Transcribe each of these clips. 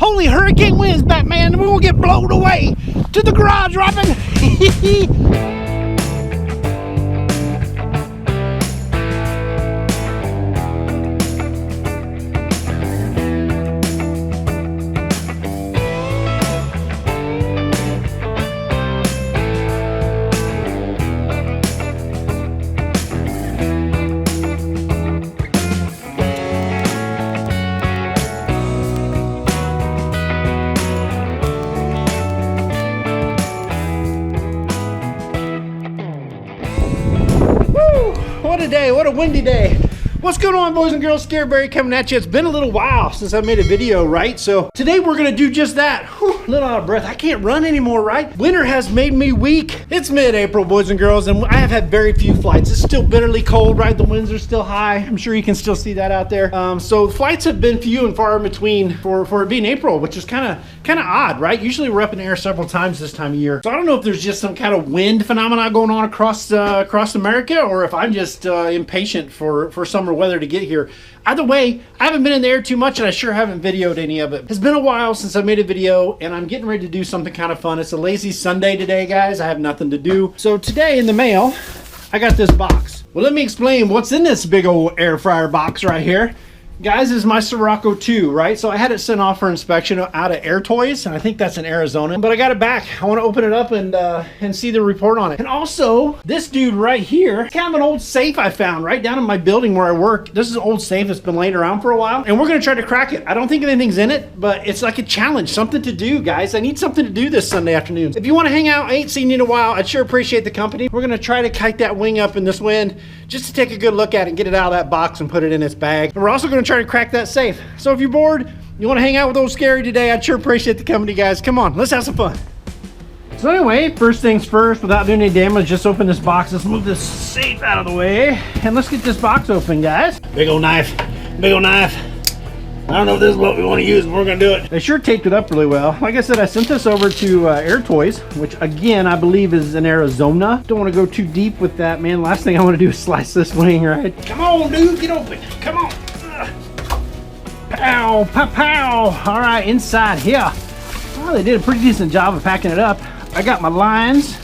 Holy hurricane winds, Batman, and we will get blown away to the garage, Robin. What a day, what a windy day. What's going on, boys and girls? Scareberry coming at you. It's been a little while since I made a video, right? So today we're gonna do just that. Whew, a little out of breath. I can't run anymore, right? Winter has made me weak. It's mid-April, boys and girls, and I have had very few flights. It's still bitterly cold, right? The winds are still high. I'm sure you can still see that out there. So flights have been few and far in between for it being April, which is kind of odd, right? Usually we're up in the air several times this time of year. So I don't know if there's just some kind of wind phenomenon going on across America, or if I'm just impatient for summer weather to get here. Either way, I haven't been in the air too much, and I sure haven't videoed any of it. It's been a while since I made a video, and I'm getting ready to do something kind of fun. It's a lazy Sunday today, guys. I have nothing to do. So today in the mail, I got this box. Well, let me explain what's in this big old air fryer box right here. Guys, this is my Sirocco 2, right? So I had it sent off for inspection out of Air Toys, and I think that's in Arizona, but I got it back. I want to open it up and see the report on it. And also, this dude right here, kind of an old safe I found right down in my building where I work. This is an old safe that's been laying around for a while, and we're going to try to crack it. I don't think anything's in it, but it's like a challenge, something to do, guys. I need something to do this Sunday afternoon. If you want to hang out, I ain't seen you in a while, I'd sure appreciate the company. We're going to try to kite that wing up in this wind just to take a good look at it and get it out of that box and put it in its bag. And we're also going to try to crack that safe. So if you're bored, you want to hang out with old Scary today, I'd sure appreciate the company, guys. Come on, let's have some fun. So anyway, first things first, without doing any damage, just open this box. Let's move this safe out of the way, and let's get this box open, guys. Big old knife, big old knife. I don't know if this is what we want to use, but we're going to do it. They sure taped it up really well. Like I said, I sent this over to Air Toys, which again, I believe is in Arizona. Don't want to go too deep with that, man. Last thing I want to do is slice this wing, right? Come on, dude, get open. Come on. Pow, pow, pow. All right, inside here. Well, they did a pretty decent job of packing it up. I got my lines.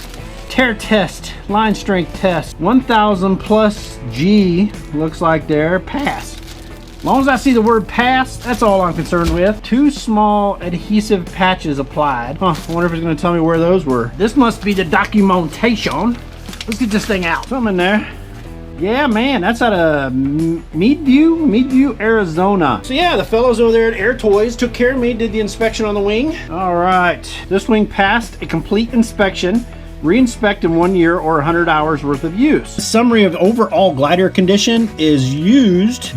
Tear test, line strength test. 1000 plus G, looks like there. Pass. As long as I see the word pass, that's all I'm concerned with. 2 small adhesive patches applied. Huh, I wonder if it's gonna tell me where those were. This must be the documentation. Let's get this thing out. Something in there. Yeah, man, that's out of Meadview, Arizona. So yeah, the fellows over there at Air Toys took care of me, did the inspection on the wing. All right, this wing passed a complete inspection. Re-inspect in 1 year or 100 hours worth of use. The summary of overall glider condition is used.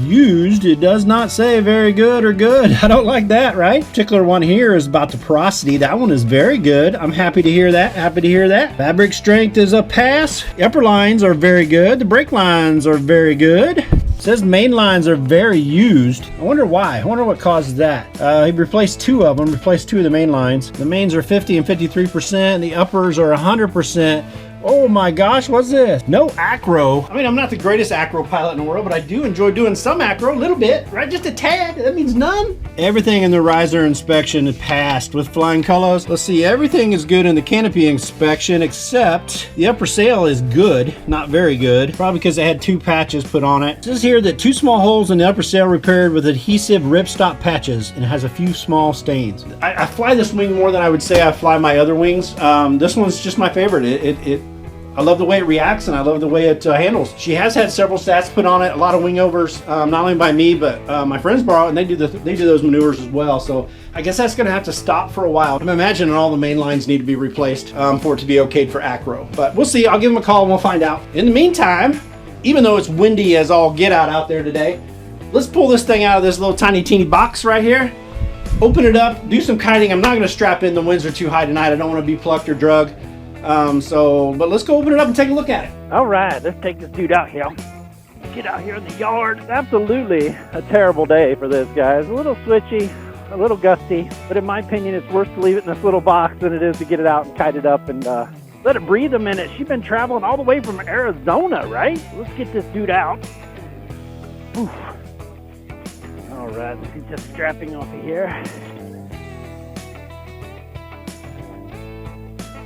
It does not say very good or good. I don't like that, right? Particular one here is about the porosity. That one is very good. I'm happy to hear that. Fabric strength is a pass. The upper lines are very good. The brake lines are very good. It says main lines are very used. I wonder why. I wonder what causes that. He replaced 2 of them, replaced 2 of the main lines. The mains are 50 and 53%. The uppers are 100%. Oh my gosh, what's this? No acro. I mean, I'm not the greatest acro pilot in the world, but I do enjoy doing some acro, a little bit, right? Just a tad, that means none. Everything in the riser inspection is passed with flying colors. Let's see, everything is good in the canopy inspection, except the upper sail is good, not very good. Probably because they had 2 patches put on it. It says here that 2 small holes in the upper sail repaired with adhesive ripstop patches, and it has a few small stains. I fly this wing more than I would say I fly my other wings. This one's just my favorite. I love the way it reacts, and I love the way it handles. She has had several stats put on it, a lot of wing overs, not only by me, but my friends borrow it, and they do those maneuvers as well. So I guess that's going to have to stop for a while. I'm imagining all the main lines need to be replaced for it to be okayed for acro. But we'll see. I'll give them a call and we'll find out. In the meantime, even though it's windy as all get out there today, let's pull this thing out of this little tiny teeny box right here. Open it up, do some kiting. I'm not going to strap in. The winds are too high tonight. I don't want to be plucked or drugged. But let's go open it up and take a look at it. All right, let's take this dude out here. Get out here in the yard. It's absolutely a terrible day for this, guys. A little switchy, a little gusty, but in my opinion, it's worse to leave it in this little box than it is to get it out and kite it up and let it breathe a minute. She's been traveling all the way from Arizona, right? Let's get this dude out. Oof. All right, let's get this strapping off of here.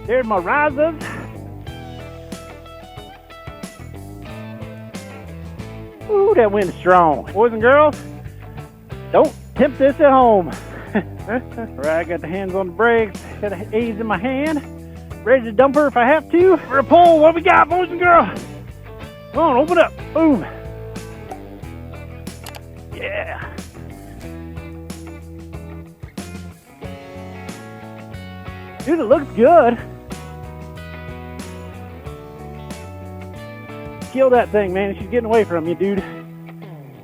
There's my risers. Ooh, that wind's strong. Boys and girls, don't tempt this at home. Alright, I got the hands on the brakes, got the A's in my hand, ready to dump her if I have to. For a pull, what we got, boys and girls? Come on, open up. Boom. Yeah. Dude, it looks good. Kill that thing, man. She's getting away from you, dude.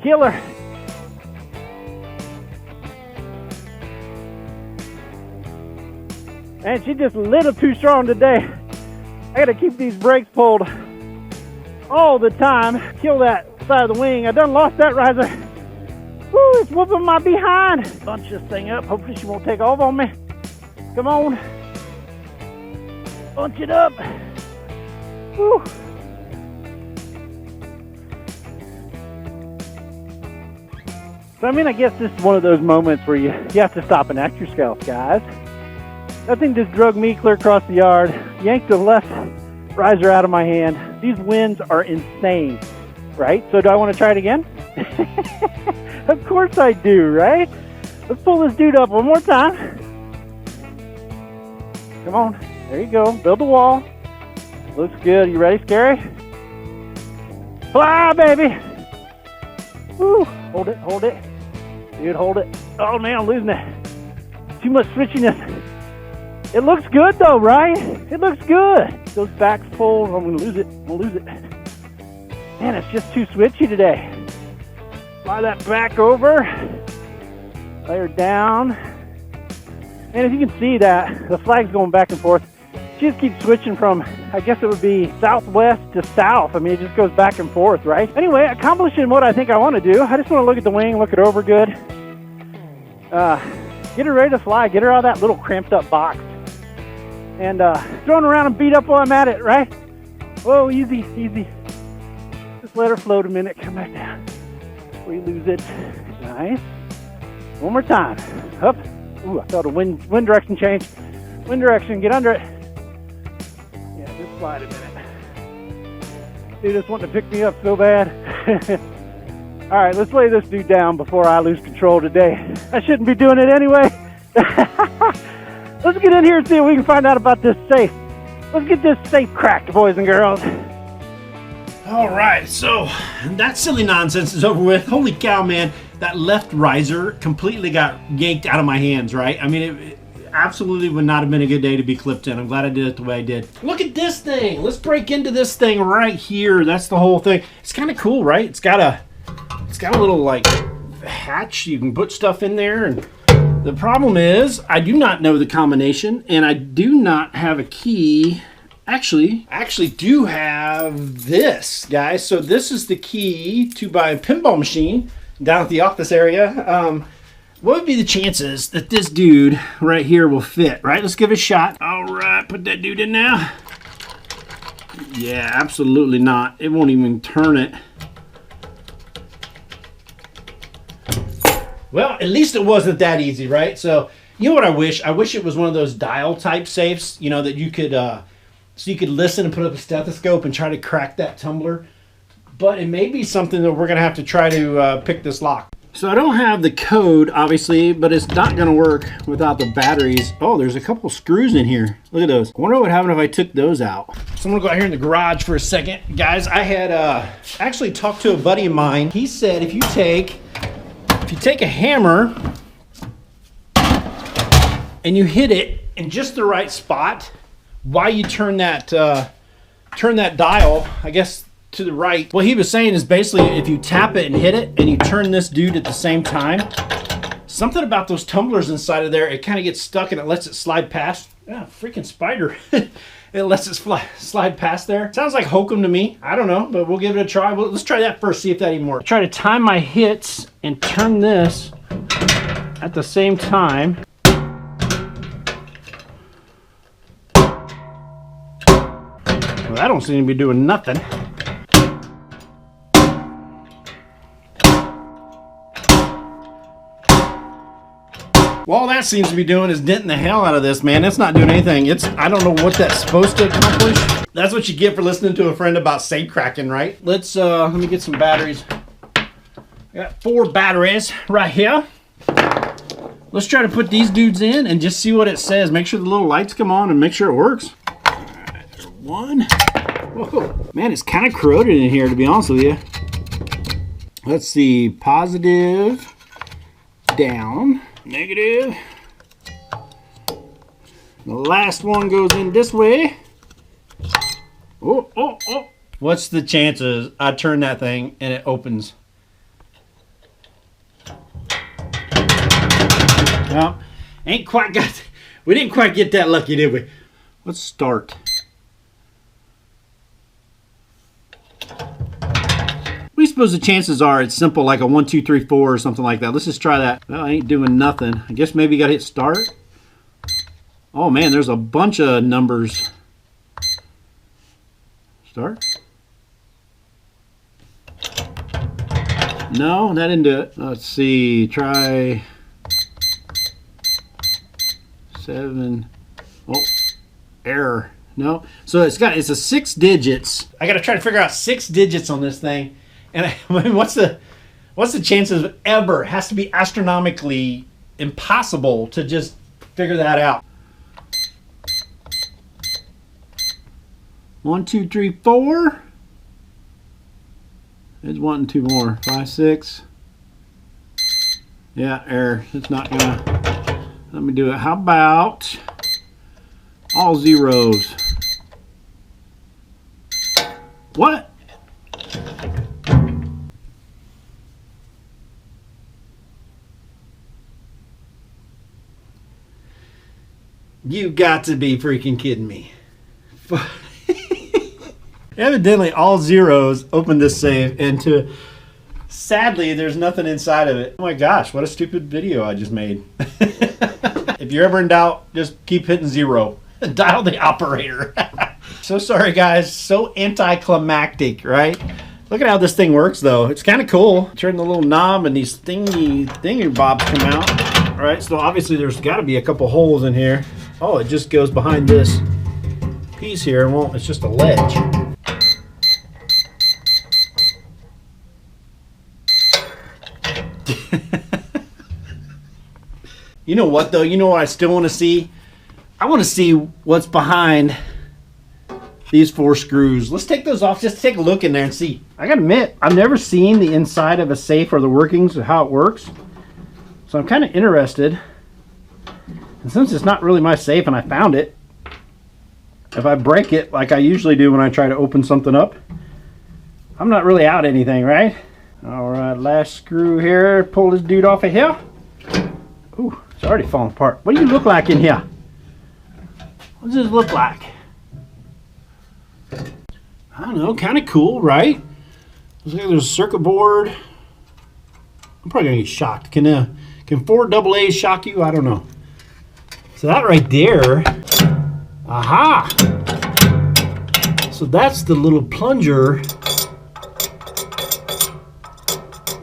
Kill her. Man, she's just a little too strong today. I gotta keep these brakes pulled all the time. Kill that side of the wing. I done lost that riser. Woo, it's whooping my behind. Bunch this thing up. Hopefully she won't take off on me. Come on. Bunch it up. Woo. So, I mean, I guess this is one of those moments where you have to stop and ask yourself, guys. That thing just drug me clear across the yard, yanked the left riser out of my hand. These winds are insane, right? So do I want to try it again? Of course I do, right? Let's pull this dude up one more time. Come on. There you go. Build the wall. Looks good. You ready, Scary? Fly, baby! Woo! Hold it, hold it. Dude, hold it. Oh, man, I'm losing it. Too much switchiness. It looks good, though, right? It looks good. Those backs pulled. I'm going to lose it. I'm going to lose it. Man, it's just too switchy today. Fly that back over. Lay her down. And if you can see that, the flag's going back and forth. She just keeps switching from, I guess it would be southwest to south. I mean, it just goes back and forth, right? Anyway, accomplishing what I think I want to do. I just want to look at the wing, look it over good. Get her ready to fly. Get her out of that little cramped up box. And throwing around and beat up while I'm at it, right? Whoa, easy, easy. Just let her float a minute. Come back down. We lose it. Nice. One more time. Up. Ooh, I felt a wind direction change. Wind direction. Get under it. Yeah, just slide a minute. Dude, just wanting to pick me up so bad. All right, let's lay this dude down before I lose control today. I shouldn't be doing it anyway. Let's get in here and see if we can find out about this safe. Let's get this safe cracked, boys and girls. All right, so that silly nonsense is over with. Holy cow, man. That left riser completely got yanked out of my hands, right? I mean, it absolutely would not have been a good day to be clipped in. I'm glad I did it the way I did. Look at this thing. Let's break into this thing right here. That's the whole thing. It's kind of cool, right? It's got a little, like, hatch. You can put stuff in there, and the problem is I do not know the combination, and I do not have a key. Actually, I actually do have this, guys. So this is the key to buy a pinball machine down at the office area. What would be the chances that this dude right here will fit, right? Let's give it a shot. All right, put that dude in now. Yeah, absolutely not. It won't even turn it. Well, at least it wasn't that easy, right? So, you know what I wish? I wish it was one of those dial type safes, you know, that you could, so you could listen and put up a stethoscope and try to crack that tumbler. But it may be something that we're going to have to try to pick this lock. So I don't have the code, obviously, but it's not going to work without the batteries. Oh, there's a couple screws in here. Look at those. I wonder what would happen if I took those out. So I'm going to go out here in the garage for a second. Guys, I had actually talked to a buddy of mine. He said if you take a hammer and you hit it in just the right spot while you turn that dial, I guess, to the right. What he was saying is basically if you tap it and hit it and you turn this dude at the same time, something about those tumblers inside of there, it kind of gets stuck and it lets it slide past. Yeah, freaking spider. It lets it slide past there. Sounds like hokum to me. I don't know, but we'll give it a try. Let's try that first, see if that even works. Try to time my hits and turn this at the same time. Well, that don't seem to be doing nothing. Well, all that seems to be doing is denting the hell out of this, man. It's not doing anything. I don't know what that's supposed to accomplish. That's what you get for listening to a friend about say cracking, right? Let me get some batteries. I got 4 batteries right here. Let's try to put these dudes in and just see what it says. Make sure the little lights come on and make sure it works. All right, there's 1. Whoa, man, it's kind of corroded in here, to be honest with you. Let's see, positive, down, negative. The last one goes in this way. Oh. What's the chances I turn that thing and it opens? Well, we didn't quite get that lucky, did we? Let's start. We suppose the chances are it's simple, like a 1, 2, 3, 4 or something like that. Let's just try that. Well, I ain't doing nothing. I guess maybe you gotta hit start. Oh man, there's a bunch of numbers. Start. No, that didn't do it. Let's see, try 7. Oh, error. No. So it's a 6 digits. I got to try to figure out 6 digits on this thing. And I mean, what's the chances of ever? It has to be astronomically impossible to just figure that out. 1, 2, 3, 4. There's 1 and 2 more. 5, 6. Yeah, error. It's not gonna. Let me do it. How about all zeros? What? You got to be freaking kidding me. Evidently all zeros opened this safe and sadly there's nothing inside of it. Oh my gosh, what a stupid video I just made. If you're ever in doubt, just keep hitting 0. Dial the operator. So sorry guys, so anticlimactic, right? Look at how this thing works though. It's kind of cool. Turn the little knob and these thingy bobs come out. All right, so obviously there's got to be a couple holes in here. Oh, it just goes behind this piece here. Well, it's just a ledge. You know what though? You know what I still want to see? I want to see what's behind these 4 screws. Let's take those off, just take a look in there and see. I gotta admit, I've never seen the inside of a safe or the workings of how it works. So I'm kind of interested. And since it's not really my safe and I found it, if I break it like I usually do when I try to open something up, I'm not really out anything, right? All right, last screw here. Pull this dude off of here. Ooh, it's already falling apart. What do you look like in here? What does this look like? I don't know, kind of cool, right? Looks like there's a circuit board. I'm probably gonna get shocked. Can 4 AA's shock you? I don't know. So that right there, aha! So that's the little plunger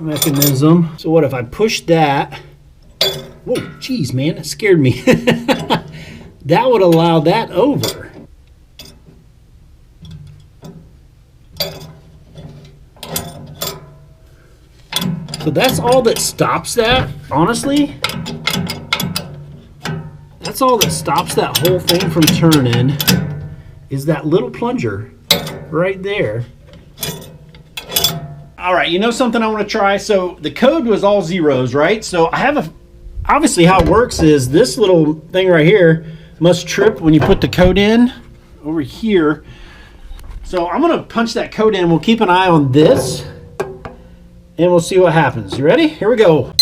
mechanism. So what if I push that? Whoa, geez, man, that scared me. That would allow that over. So that's all that stops that, honestly. That's all that stops that whole thing from turning is that little plunger right there. All right, you know something I want to try? So the code was all zeros, right? So I have obviously how it works is this little thing right here must trip when you put the code in over here. So I'm gonna punch that code in. We'll keep an eye on this and we'll see what happens. You ready? Here we go.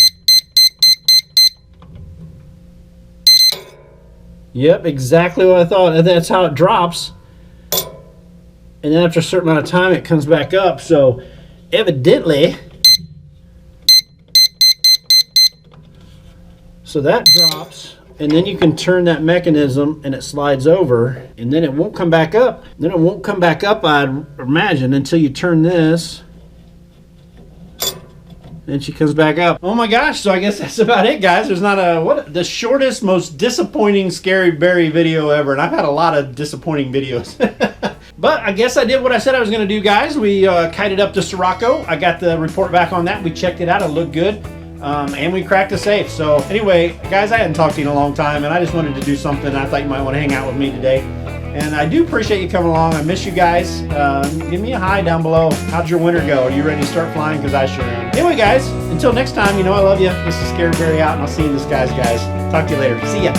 Yep, exactly what I thought. And that's how it drops. And then after a certain amount of time, it comes back up. So evidently, so that drops, and then you can turn that mechanism and it slides over, and then it won't come back up. Then it won't come back up, I'd imagine, until you turn this. Then she comes back up. Oh my gosh, so I guess that's about it, guys. There's not the shortest, most disappointing Scary Berry video ever, and I've had a lot of disappointing videos. But I guess I did what I said I was going to do, guys. We kited up the Sirocco. I got the report back on that. We checked it out. It looked good. And we cracked a safe. So anyway, guys, I hadn't talked to you in a long time, and I just wanted to do something. I thought you might want to hang out with me today. And I do appreciate you coming along. I miss you guys. Give me a hi down below. How'd your winter go? Are you ready to start flying? Because I sure am. Anyway, guys, until next time, you know I love you. This is Scary Berry out, and I'll see you in the skies, guys. Talk to you later. See ya.